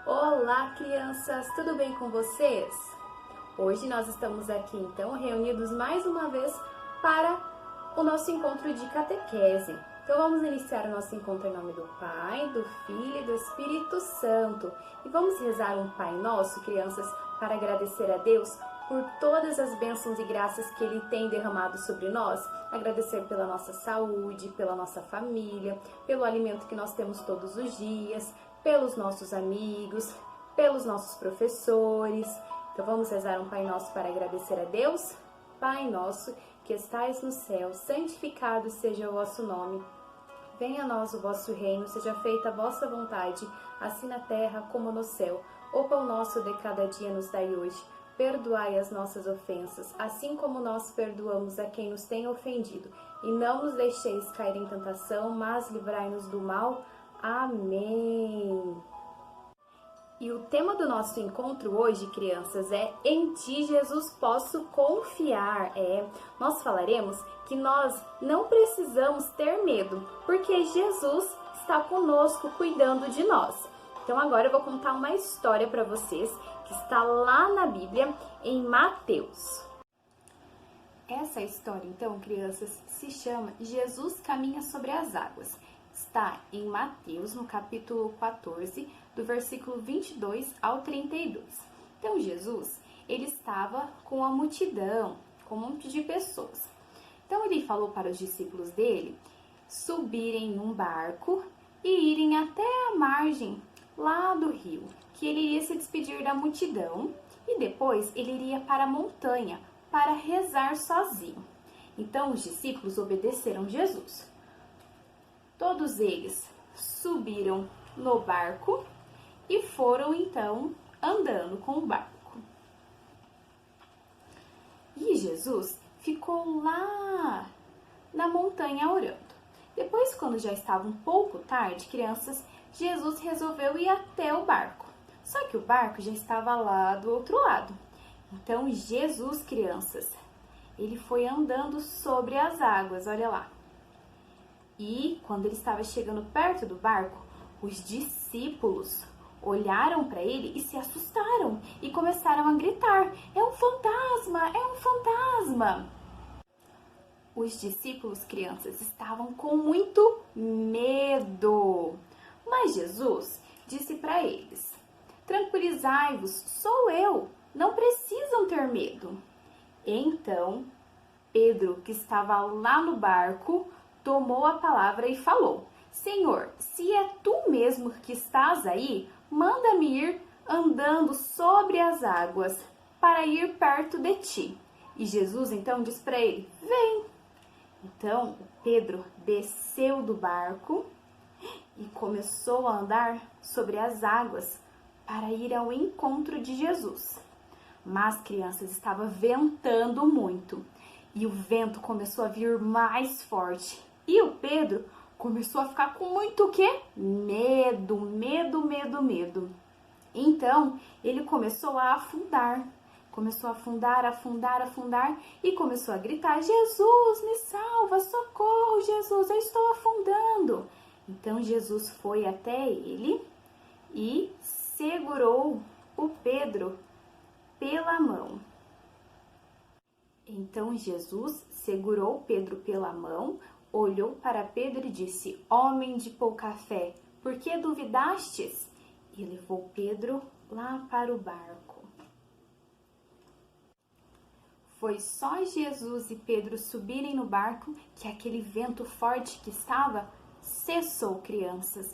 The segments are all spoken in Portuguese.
Olá, crianças! Tudo bem com vocês? Hoje nós estamos aqui, então, reunidos mais uma vez para o nosso encontro de catequese. Então, vamos iniciar o nosso encontro em nome do Pai, do Filho e do Espírito Santo. E vamos rezar um Pai Nosso, crianças, para agradecer a Deus por todas as bênçãos e graças que Ele tem derramado sobre nós. Agradecer pela nossa saúde, pela nossa família, pelo alimento que nós temos todos os dias, pelos nossos amigos, pelos nossos professores. Então vamos rezar um Pai Nosso para agradecer a Deus. Pai nosso, que estais no céu, santificado seja o vosso nome. Venha a nós o vosso reino, seja feita a vossa vontade, assim na terra como no céu. O pão nosso de cada dia nos dai hoje. Perdoai as nossas ofensas, assim como nós perdoamos a quem nos tem ofendido. E não nos deixeis cair em tentação, mas livrai-nos do mal. Amém. E o tema do nosso encontro hoje, crianças, é Em Ti, Jesus, posso confiar. Nós falaremos que nós não precisamos ter medo, porque Jesus está conosco, cuidando de nós. Então agora eu vou contar uma história para vocês, que está lá na Bíblia, em Mateus. Essa história, então, crianças, se chama Jesus Caminha sobre as Águas. Está em Mateus, no capítulo 14, do versículo 22 ao 32. Então, Jesus, ele estava com a multidão, com um monte de pessoas. Então, ele falou para os discípulos dele subirem num barco e irem até a margem lá do rio, que ele iria se despedir da multidão e depois ele iria para a montanha para rezar sozinho. Então, os discípulos obedeceram Jesus. Todos eles subiram no barco e foram, então, andando com o barco. E Jesus ficou lá na montanha orando. Depois, quando já estava um pouco tarde, crianças, Jesus resolveu ir até o barco. Só que o barco já estava lá do outro lado. Então, Jesus, crianças, ele foi andando sobre as águas, olha lá. E quando ele estava chegando perto do barco, os discípulos olharam para ele e se assustaram e começaram a gritar: "É um fantasma! É um fantasma!" Os discípulos, crianças, estavam com muito medo. Mas Jesus disse para eles: "Tranquilizai-vos, sou eu, não precisam ter medo." Então, Pedro, que estava lá no barco, tomou a palavra e falou: "Senhor, se é tu mesmo que estás aí, manda-me ir andando sobre as águas para ir perto de ti." E Jesus então disse para ele: "Vem." Então, Pedro desceu do barco e começou a andar sobre as águas para ir ao encontro de Jesus. Mas, crianças, estava ventando muito e o vento começou a vir mais forte. E o Pedro começou a ficar com muito o quê? Medo. Então, ele começou a afundar. Começou a afundar e começou a gritar: "Jesus, me salva, socorro, Jesus, eu estou afundando." Então, Jesus foi até ele e segurou o Pedro pela mão. Então, Jesus segurou Pedro pela mão, olhou para Pedro e disse: "Homem de pouca fé, por que duvidastes?" E levou Pedro lá para o barco. Foi só Jesus e Pedro subirem no barco que aquele vento forte que estava cessou, crianças.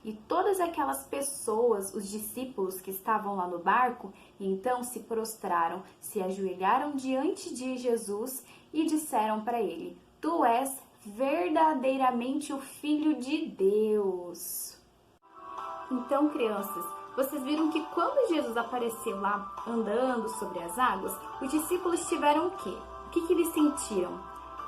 E todas aquelas pessoas, os discípulos que estavam lá no barco, então se prostraram, se ajoelharam diante de Jesus e disseram para ele: "Tu és verdadeiramente o Filho de Deus." Então, crianças, vocês viram que quando Jesus apareceu lá andando sobre as águas, os discípulos tiveram o quê? O que eles sentiram?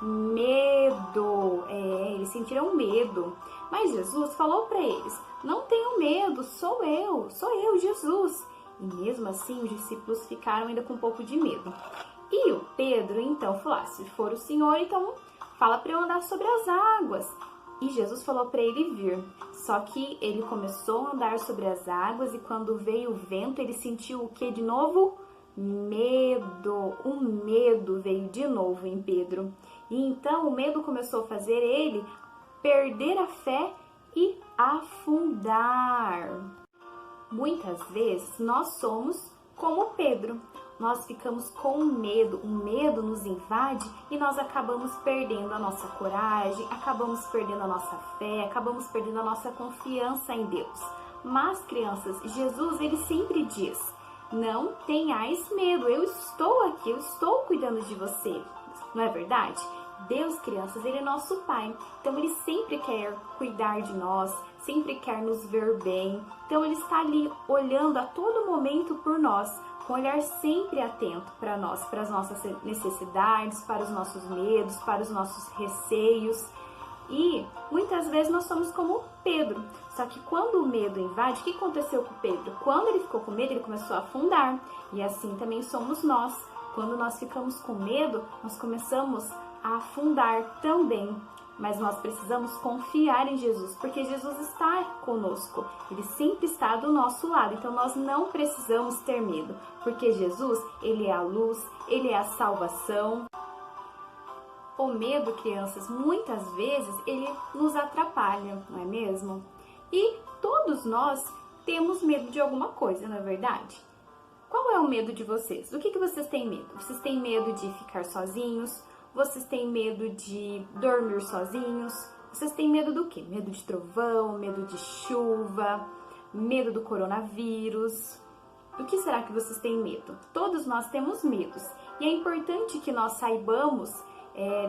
Medo. Eles sentiram medo. Mas Jesus falou para eles: "Não tenham medo, sou eu, Jesus." E mesmo assim, os discípulos ficaram ainda com um pouco de medo. E o Pedro, então, falou: "Se for o Senhor, então fala para eu andar sobre as águas." E Jesus falou para ele vir. Só que ele começou a andar sobre as águas e quando veio o vento, ele sentiu o que de novo? Medo. O medo veio de novo em Pedro. E então o medo começou a fazer ele perder a fé e afundar. Muitas vezes nós somos como Pedro. Nós ficamos com medo, o medo nos invade e nós acabamos perdendo a nossa coragem, acabamos perdendo a nossa fé, acabamos perdendo a nossa confiança em Deus. Mas, crianças, Jesus, ele sempre diz, não tenhais medo, eu estou aqui, eu estou cuidando de você. Não é verdade? Deus, crianças, ele é nosso Pai, então ele sempre quer cuidar de nós, sempre quer nos ver bem. Então ele está ali olhando a todo momento por nós, com um olhar sempre atento para nós, para as nossas necessidades, para os nossos medos, para os nossos receios. E muitas vezes nós somos como Pedro. Só que quando o medo invade, o que aconteceu com Pedro? Quando ele ficou com medo, ele começou a afundar. E assim também somos nós. Quando nós ficamos com medo, nós começamos a afundar também. Mas nós precisamos confiar em Jesus, porque Jesus está conosco. Ele sempre está do nosso lado. Então nós não precisamos ter medo, porque Jesus, ele é a luz, ele é a salvação. O medo, crianças, muitas vezes ele nos atrapalha, não é mesmo? E todos nós temos medo de alguma coisa, não é verdade? Qual é o medo de vocês? Do que vocês têm medo? Vocês têm medo de ficar sozinhos? Vocês têm medo de dormir sozinhos? Vocês têm medo do quê? Medo de trovão, medo de chuva, medo do coronavírus? Do que será que vocês têm medo? Todos nós temos medos. E é importante que nós saibamos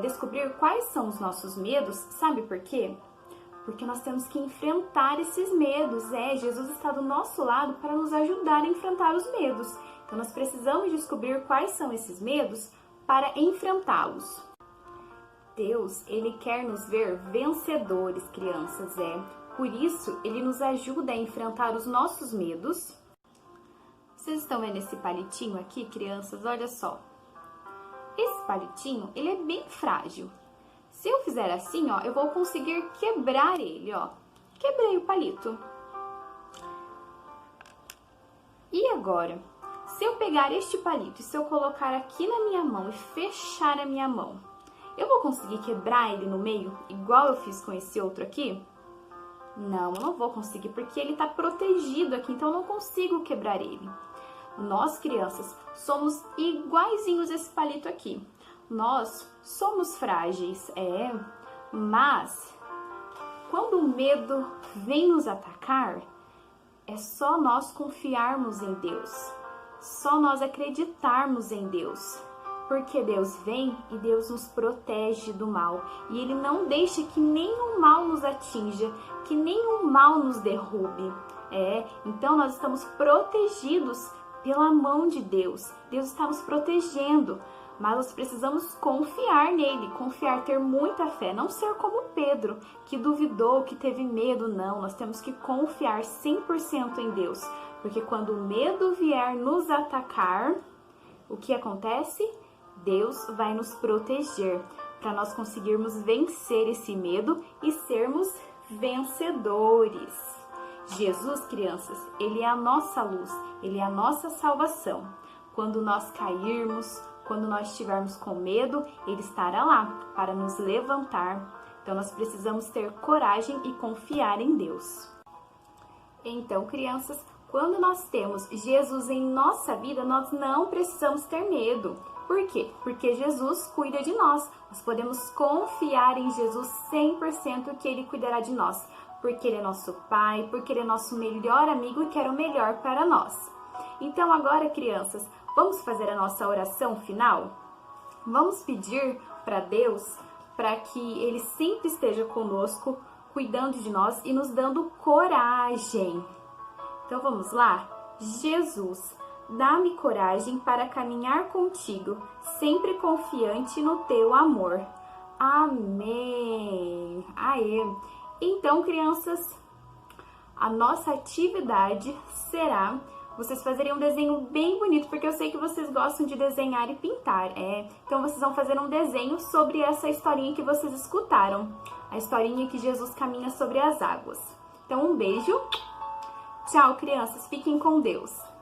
descobrir quais são os nossos medos. Sabe por quê? Porque nós temos que enfrentar esses medos. Jesus está do nosso lado para nos ajudar a enfrentar os medos. Então nós precisamos descobrir quais são esses medos para enfrentá-los. Deus, ele quer nos ver vencedores, crianças, Por isso, ele nos ajuda a enfrentar os nossos medos. Vocês estão vendo esse palitinho aqui, crianças? Olha só. Esse palitinho, ele é bem frágil. Se eu fizer assim, ó, eu vou conseguir quebrar ele, ó. Quebrei o palito. E agora? Se eu pegar este palito e se eu colocar aqui na minha mão e fechar a minha mão, eu vou conseguir quebrar ele no meio, igual eu fiz com esse outro aqui? Não, eu não vou conseguir, porque ele está protegido aqui, então eu não consigo quebrar ele. Nós, crianças, somos iguaizinhos esse palito aqui. Nós somos frágeis, mas quando o medo vem nos atacar, é só nós confiarmos em Deus. Só nós acreditarmos em Deus, porque Deus vem e Deus nos protege do mal, e Ele não deixa que nenhum mal nos atinja, que nenhum mal nos derrube. Então nós estamos protegidos pela mão de Deus. Deus está nos protegendo, mas nós precisamos confiar nele, confiar, ter muita fé, não ser como Pedro, que duvidou, que teve medo, não. Nós temos que confiar 100% em Deus, porque quando o medo vier nos atacar, o que acontece? Deus vai nos proteger, para nós conseguirmos vencer esse medo e sermos vencedores. Jesus, crianças, ele é a nossa luz, ele é a nossa salvação. Quando nós cairmos, quando nós estivermos com medo, ele estará lá para nos levantar. Então nós precisamos ter coragem e confiar em Deus. Então, crianças, quando nós temos Jesus em nossa vida, nós não precisamos ter medo. Por quê? Porque Jesus cuida de nós. Nós podemos confiar em Jesus 100% que ele cuidará de nós. Porque ele é nosso Pai, porque ele é nosso melhor amigo e quer o melhor para nós. Então agora, crianças, vamos fazer a nossa oração final? Vamos pedir para Deus para que ele sempre esteja conosco, cuidando de nós e nos dando coragem. Então vamos lá? Jesus, dá-me coragem para caminhar contigo, sempre confiante no teu amor. Amém. Então, crianças, a nossa atividade será vocês fazerem um desenho bem bonito, porque eu sei que vocês gostam de desenhar e pintar. Então vocês vão fazer um desenho sobre essa historinha que vocês escutaram. A historinha que Jesus caminha sobre as águas. Então um beijo. Tchau, crianças. Fiquem com Deus.